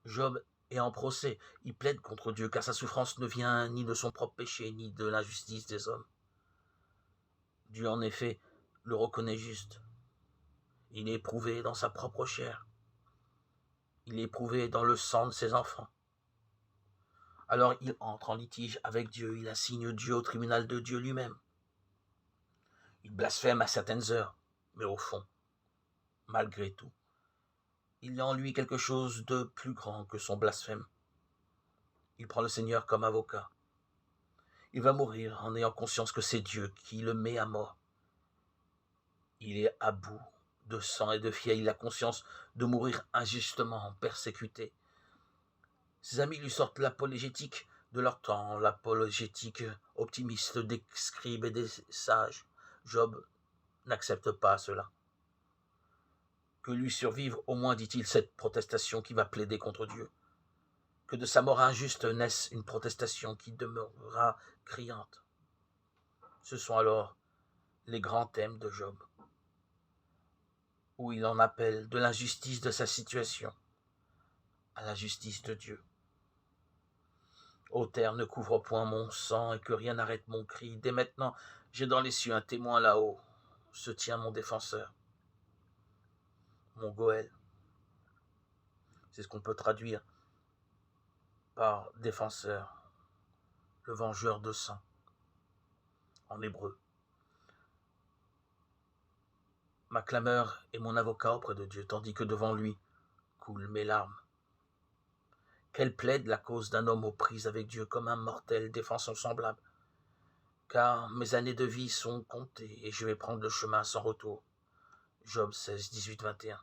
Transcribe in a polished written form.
Job est en procès, il plaide contre Dieu, car sa souffrance ne vient ni de son propre péché, ni de l'injustice des hommes. Dieu, en effet, le reconnaît juste. Il est éprouvé dans sa propre chair. Il est éprouvé dans le sang de ses enfants. Alors il entre en litige avec Dieu, il assigne Dieu au tribunal de Dieu lui-même. Il blasphème à certaines heures, mais au fond, malgré tout, il y a en lui quelque chose de plus grand que son blasphème. Il prend le Seigneur comme avocat. Il va mourir en ayant conscience que c'est Dieu qui le met à mort. Il est à bout de sang et de fiel. Il a conscience de mourir injustement, persécuté. Ses amis lui sortent l'apologétique de leur temps, l'apologétique optimiste des scribes et des sages. Job n'accepte pas cela. Que lui survive au moins, dit-il, cette protestation qui va plaider contre Dieu. Que de sa mort injuste naisse une protestation qui demeurera criante. Ce sont alors les grands thèmes de Job, où il en appelle de l'injustice de sa situation à la justice de Dieu. Ô terre, ne couvre point mon sang et que rien n'arrête mon cri. Dès maintenant, j'ai dans les cieux un témoin là-haut. Se tient mon défenseur, mon Goël. C'est ce qu'on peut traduire par défenseur, le vengeur de sang, en hébreu. Ma clameur est mon avocat auprès de Dieu, tandis que devant lui coulent mes larmes. Qu'elle plaide la cause d'un homme aux prises avec Dieu comme un mortel défend son semblable. Car mes années de vie sont comptées et je vais prendre le chemin sans retour. Job 16, 18, 21.